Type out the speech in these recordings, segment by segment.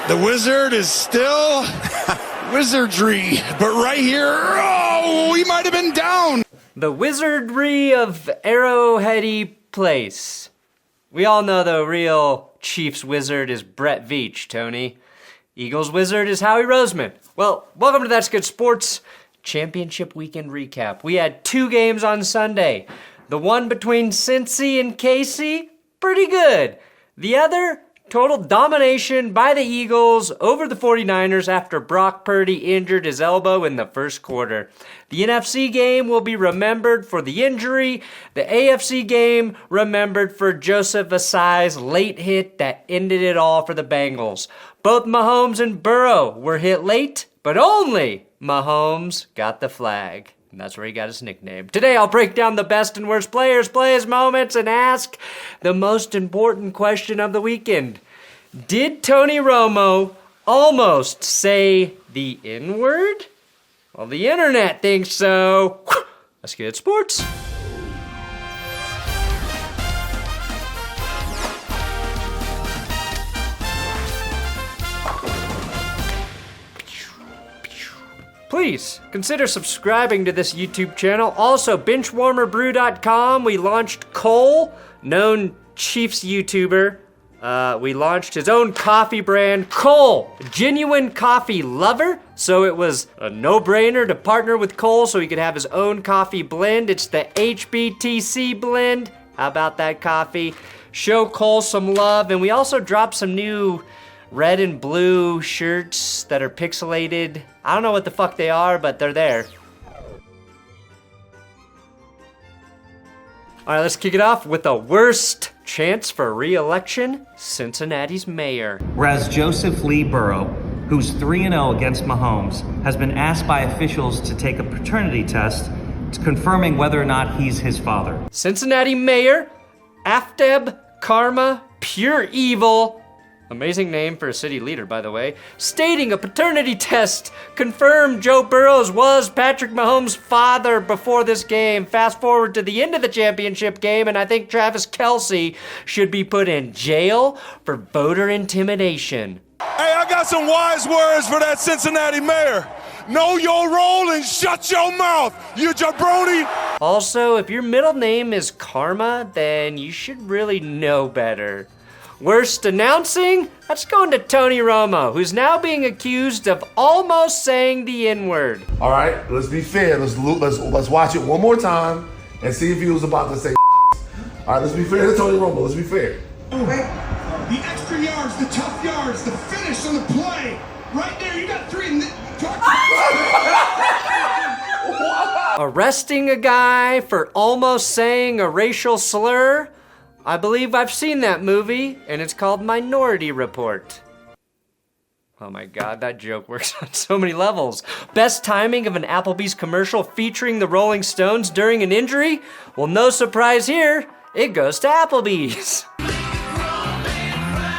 The wizard is still wizardry, but right here, oh, we might have been down. The wizardry of Arrowheady Place. We all know the real Chiefs wizard is Brett Veach, Tony. Eagles wizard is Howie Roseman. Well, welcome to That's Good Sports Championship Weekend Recap. We had 2 games on Sunday. The one between Cincy and Kelce, pretty good. The other, total domination by the Eagles over the 49ers after Brock Purdy injured his elbow in the first quarter. The NFC game will be remembered for the injury. The AFC game remembered for Joseph Osaai's late hit that ended it all for the Bengals. Both Mahomes and Burrow were hit late, but only Mahomes got the flag. And that's where he got his nickname. Today I'll break down the best and worst players, plays, moments, and ask the most important question of the weekend. Did Tony Romo almost say the N-word? Well, the internet thinks so. Let's get sports. Please consider subscribing to this YouTube channel. Also, BenchwarmerBrew.com. We launched Cole, known Chiefs YouTuber. We launched his own coffee brand, Cole, genuine coffee lover. So it was a no-brainer to partner with Cole so he could have his own coffee blend. It's the HBTC blend. How about that coffee? Show Cole some love. And we also dropped some new red and blue shirts that are pixelated. I don't know what the fuck they are, but they're there. All right, let's kick it off with the worst chance for re-election, Cincinnati's mayor. Whereas Joseph Lee Burrow, who's 3-0 against Mahomes, has been asked by officials to take a paternity test confirming whether or not he's his father. Cincinnati mayor, Afteb Karma, pure evil. Amazing name for a city leader, by the way. Stating a paternity test confirmed Joe Burrow was Patrick Mahomes' father before this game. Fast forward to the end of the championship game, and I think Travis Kelce should be put in jail for voter intimidation. Hey, I got some wise words for that Cincinnati mayor. Know your role and shut your mouth, you jabroni. Also, if your middle name is Karma, then you should really know better. Worst announcing? That's going to Tony Romo, who's now being accused of almost saying the N-word. All right, let's be fair. Let's watch it one more time and see if he was about to say. All right, let's be fair to Tony Romo. Let's be fair. The extra yards, the tough yards, the finish on the play. Right there, you got 3. Arresting a guy for almost saying a racial slur? I believe I've seen that movie, and it's called Minority Report. Oh my God, that joke works on so many levels. Best timing of an Applebee's commercial featuring the Rolling Stones during an injury? Well, no surprise here, it goes to Applebee's.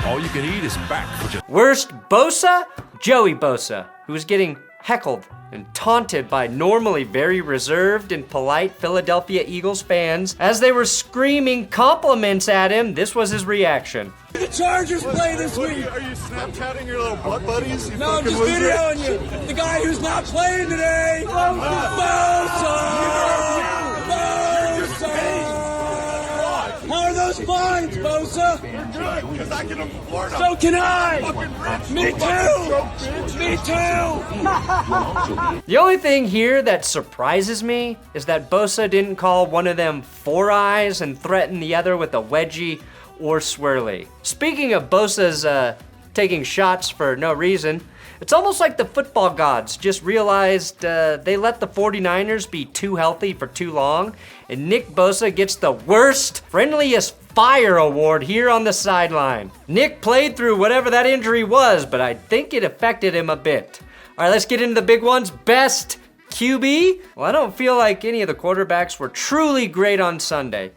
All you can eat is back for just... Worst Bosa? Joey Bosa, who was getting heckled and taunted by normally very reserved and polite Philadelphia Eagles fans. As they were screaming compliments at him, this was his reaction. The Chargers play this week. Are you Snapchatting your little butt buddies? No, I'm just videoing you. The guy who's not playing today. Bosa! How are those fines, Bosa? You're good, because I can afford them. So can I. Me too. The only thing here that surprises me is that Bosa didn't call one of them 4 eyes and threaten the other with a wedgie or swirly. Speaking of Bosa's taking shots for no reason, it's almost like the football gods just realized they let the 49ers be too healthy for too long, and Nick Bosa gets the worst, friendliest fire award here on the sideline. Nick played through whatever that injury was, but I think it affected him a bit. All right, let's get into the big ones. Best QB? Well, I don't feel like any of the quarterbacks were truly great on Sunday.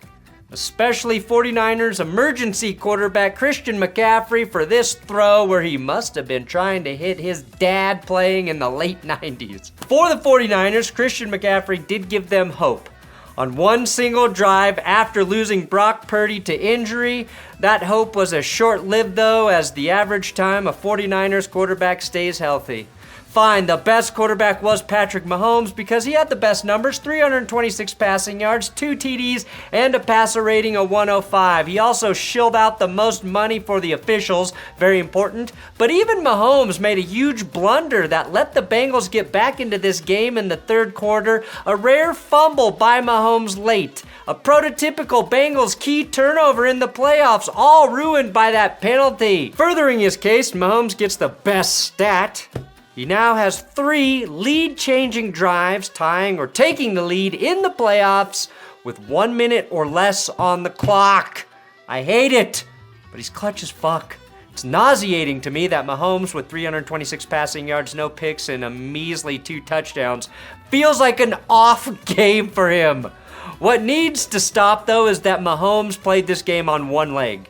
Especially 49ers emergency quarterback Christian McCaffrey for this throw where he must have been trying to hit his dad playing in the late 90s. For the 49ers, Christian McCaffrey did give them hope. On one single drive after losing Brock Purdy to injury, That hope was as short-lived, though, as the average time a 49ers quarterback stays healthy. Fine, the best quarterback was Patrick Mahomes because he had the best numbers, 326 passing yards, 2 TDs, and a passer rating of 105. He also shilled out the most money for the officials, very important. But even Mahomes made a huge blunder that let the Bengals get back into this game in the third quarter. A rare fumble by Mahomes late. A prototypical Bengals key turnover in the playoffs, all ruined by that penalty. Furthering his case, Mahomes gets the best stat. He now has 3 lead-changing drives, tying or taking the lead in the playoffs with 1 minute or less on the clock. I hate it, but he's clutch as fuck. It's nauseating to me that Mahomes, with 326 passing yards, no picks, and a measly 2 touchdowns, feels like an off game for him. What needs to stop, though, is that Mahomes played this game on 1 leg.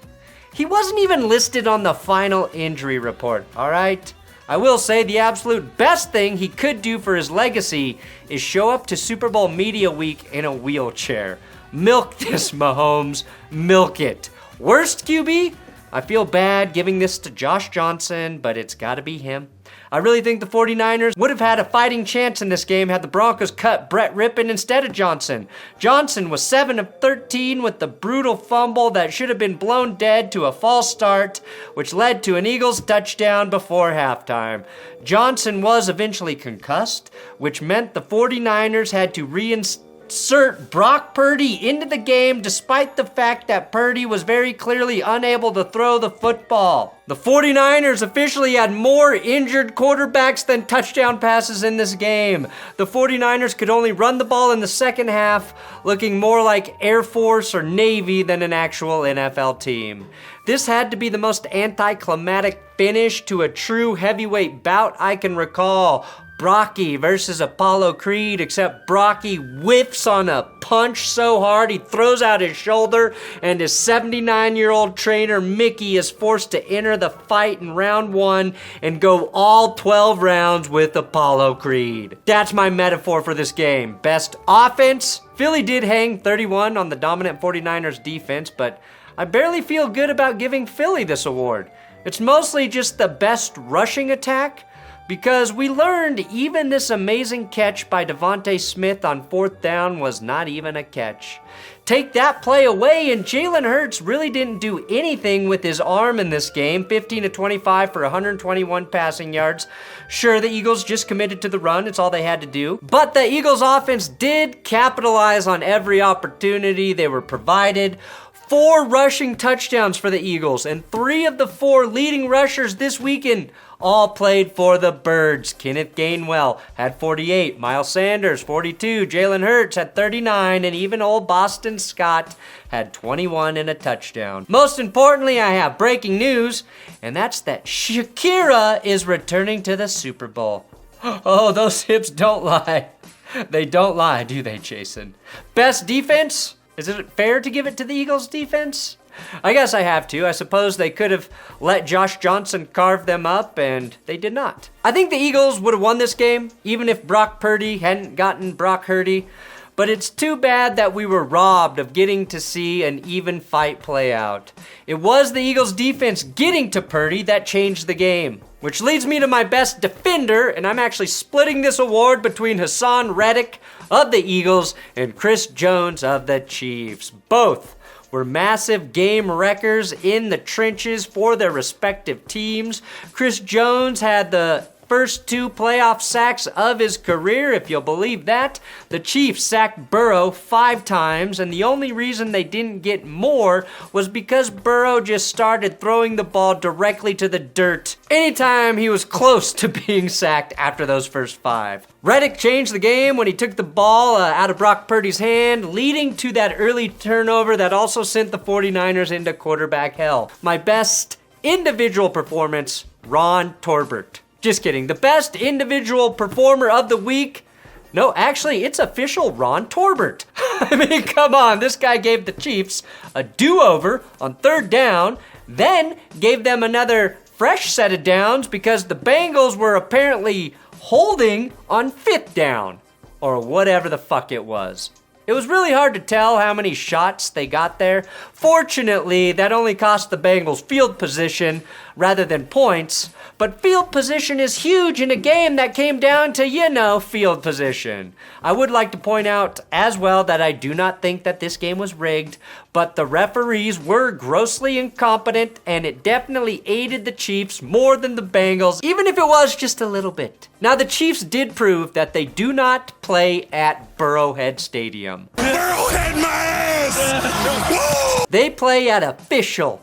He wasn't even listed on the final injury report, all right? I will say the absolute best thing he could do for his legacy is show up to Super Bowl Media Week in a wheelchair. Milk this, Mahomes. Milk it. Worst QB? I feel bad giving this to Josh Johnson, but it's gotta be him. I really think the 49ers would have had a fighting chance in this game had the Broncos cut Brett Rippon instead of Johnson. Johnson was 7 of 13 with the brutal fumble that should have been blown dead to a false start, which led to an Eagles touchdown before halftime. Johnson was eventually concussed, which meant the 49ers had to reinsert Brock Purdy into the game despite the fact that Purdy was very clearly unable to throw the football. The 49ers officially had more injured quarterbacks than touchdown passes in this game. The 49ers could only run the ball in the second half, looking more like Air Force or Navy than an actual NFL team. This had to be the most anticlimactic finish to a true heavyweight bout I can recall. Brocky versus Apollo Creed, except Brocky whiffs on a punch so hard he throws out his shoulder, and his 79-year-old trainer Mickey is forced to enter the fight in round 1 and go all 12 rounds with Apollo Creed. That's my metaphor for this game. Best offense? Philly did hang 31 on the dominant 49ers defense, but I barely feel good about giving Philly this award. It's mostly just the best rushing attack, because we learned even this amazing catch by Devontae Smith on 4th down was not even a catch. Take that play away, and Jalen Hurts really didn't do anything with his arm in this game. 15 of 25 for 121 passing yards. Sure, the Eagles just committed to the run. It's all they had to do. But the Eagles offense did capitalize on every opportunity they were provided. 4 rushing touchdowns for the Eagles, and 3 of the 4 leading rushers this weekend all played for the Birds. Kenneth Gainwell had 48, Miles Sanders 42, Jalen Hurts had 39, and even old Boston Scott had 21 and a touchdown. Most importantly, I have breaking news, and that's that Shakira is returning to the Super Bowl. Oh, those hips don't lie. They don't lie, do they, Jason? Best defense? Is it fair to give it to the Eagles defense? I guess I have to. I suppose they could have let Josh Johnson carve them up, and they did not. I think the Eagles would have won this game, even if Brock Purdy hadn't gotten Brock Purdy. But it's too bad that we were robbed of getting to see an even fight play out. It was the Eagles defense getting to Purdy that changed the game. Which leads me to my best defender, and I'm actually splitting this award between Hassan Reddick of the Eagles and Chris Jones of the Chiefs. Both were massive game wreckers in the trenches for their respective teams. Chris Jones had the first 2 playoff sacks of his career, if you'll believe that. The Chiefs sacked Burrow 5 times, and the only reason they didn't get more was because Burrow just started throwing the ball directly to the dirt anytime he was close to being sacked after those first 5. Reddick changed the game when he took the ball out of Brock Purdy's hand, leading to that early turnover that also sent the 49ers into quarterback hell. My best individual performance, Ron Torbert. Just kidding. The best individual performer of the week? No, actually, it's official Ron Torbert. I mean, come on. This guy gave the Chiefs a do-over on 3rd down, then gave them another fresh set of downs because the Bengals were apparently holding on 5th down, or whatever the fuck it was. It was really hard to tell how many shots they got there. Fortunately, that only cost the Bengals field position rather than points. But field position is huge in a game that came down to, field position. I would like to point out as well that I do not think that this game was rigged, but the referees were grossly incompetent, and it definitely aided the Chiefs more than the Bengals, even if it was just a little bit. Now, the Chiefs did prove that they do not play at Burrowhead Stadium. Burrowhead my ass! They play at official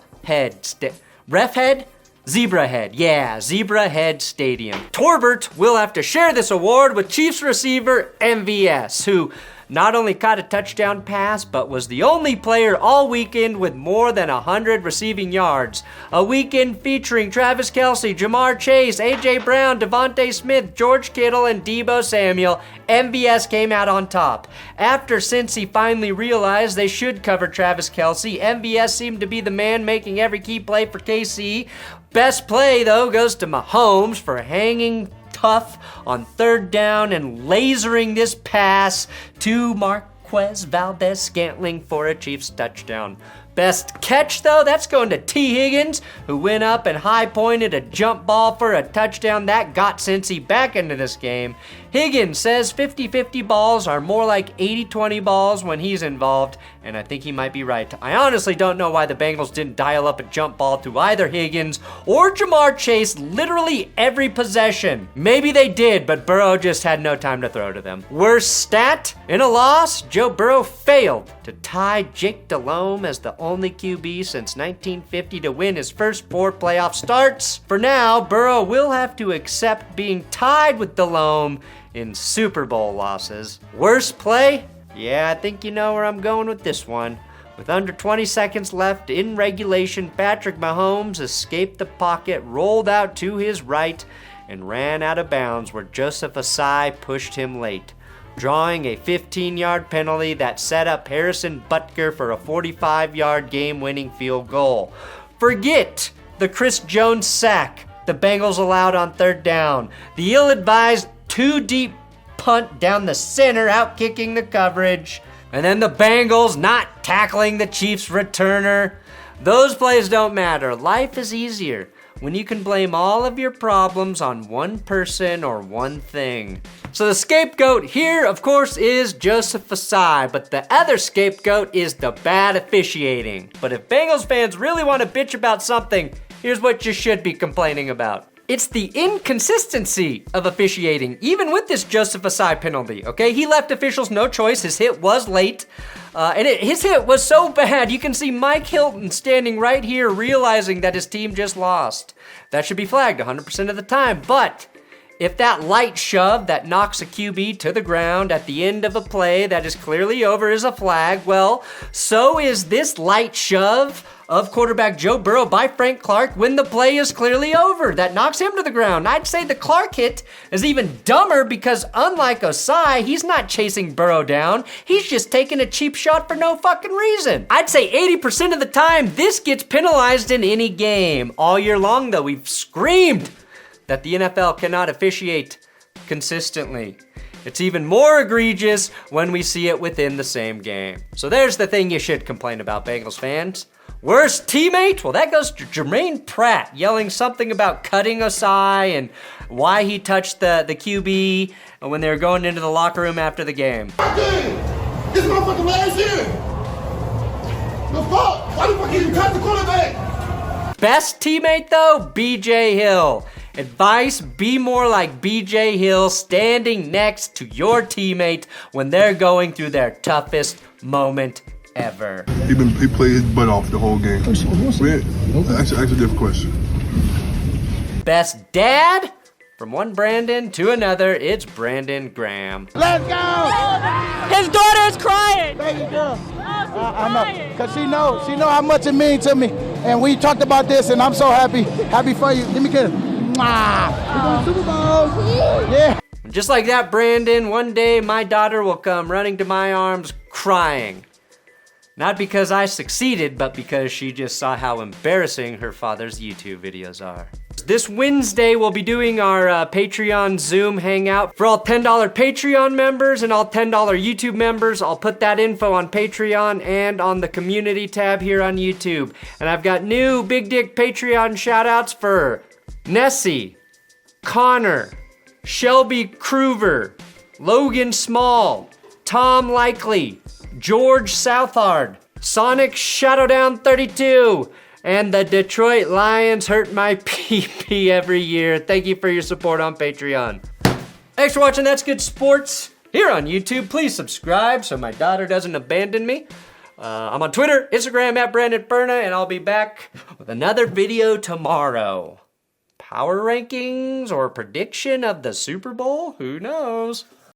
ref head? Zebra Head, yeah, Zebra Head Stadium. Torbert will have to share this award with Chiefs receiver MVS, who not only caught a touchdown pass, but was the only player all weekend with more than 100 receiving yards. A weekend featuring Travis Kelce, Jamar Chase, A.J. Brown, Devontae Smith, George Kittle, and Deebo Samuel. MVS came out on top. After Cincy finally realized they should cover Travis Kelce, MVS seemed to be the man making every key play for KC. Best play, though, goes to Mahomes for hanging tough on third down and lasering this pass to Marquez Valdez-Scantling for a Chiefs touchdown. Best catch, though, that's going to T. Higgins, who went up and high-pointed a jump ball for a touchdown that got Cincy back into this game. Higgins says 50-50 balls are more like 80-20 balls when he's involved, and I think he might be right. I honestly don't know why the Bengals didn't dial up a jump ball to either Higgins or Jamar Chase literally every possession. Maybe they did, but Burrow just had no time to throw to them. Worst stat? In a loss, Joe Burrow failed to tie Jake Delhomme as the only QB since 1950 to win his first 4 playoff starts. For now, Burrow will have to accept being tied with Delhomme in Super Bowl losses. Worst play? Yeah, I think you know where I'm going with this one. With under 20 seconds left in regulation, Patrick Mahomes escaped the pocket, rolled out to his right, and ran out of bounds where Joseph Osaai pushed him late, drawing a 15-yard penalty that set up Harrison Butker for a 45-yard game-winning field goal. Forget the Chris Jones sack the Bengals allowed on third down, the ill-advised 2-deep punt down the center, out-kicking the coverage, and then the Bengals not tackling the Chiefs returner. Those plays don't matter. Life is easier when you can blame all of your problems on one person or one thing. So the scapegoat here, of course, is Joseph Osaai, but the other scapegoat is the bad officiating. But if Bengals fans really want to bitch about something, here's what you should be complaining about. It's the inconsistency of officiating, even with this Joseph Osaai penalty, okay? He left officials no choice. His hit was late, his hit was so bad, you can see Mike Hilton standing right here realizing that his team just lost. That should be flagged 100% of the time, but if that light shove that knocks a QB to the ground at the end of a play that is clearly over is a flag, well, so is this light shove of quarterback Joe Burrow by Frank Clark when the play is clearly over. That knocks him to the ground. I'd say the Clark hit is even dumber because unlike Osaai, he's not chasing Burrow down. He's just taking a cheap shot for no fucking reason. I'd say 80% of the time, this gets penalized in any game. All year long, though, we've screamed that the NFL cannot officiate consistently. It's even more egregious when we see it within the same game. So there's the thing you should complain about, Bengals fans. Worst teammate? Well, that goes to Jermaine Pratt yelling something about cutting Osaai and why he touched the QB when they were going into the locker room after the game. This motherfucker last year. The fuck? Why the fuck did you cut the quarterback? Best teammate though, BJ Hill. Advice, be more like BJ Hill, standing next to your teammate when they're going through their toughest moment ever. He played his butt off the whole game. Ask a different question. Best dad? From one Brandon to another, it's Brandon Graham. Let's go! His daughter is crying. Baby girl. I know, because she know how much it means to me. And we talked about this, and I'm so happy for you. Let me get it. Mwah. We're going to Super Bowl. Yeah. Just like that, Brandon, one day my daughter will come running to my arms crying. Not because I succeeded, but because she just saw how embarrassing her father's YouTube videos are. This Wednesday, we'll be doing our Patreon Zoom hangout. For all $10 Patreon members and all $10 YouTube members, I'll put that info on Patreon and on the community tab here on YouTube. And I've got new Big Dick Patreon shout-outs for Nessie, Connor, Shelby Kruver, Logan Small, Tom Likely, George Southard, Sonic Shadowdown 32, and the Detroit Lions hurt my pee-pee every year. Thank you for your support on Patreon. Thanks for watching That's Good Sports here on YouTube. Please subscribe so my daughter doesn't abandon me. I'm on Twitter, Instagram at Brandon Furna, and I'll be back with another video tomorrow. Power rankings or prediction of the Super Bowl? Who knows?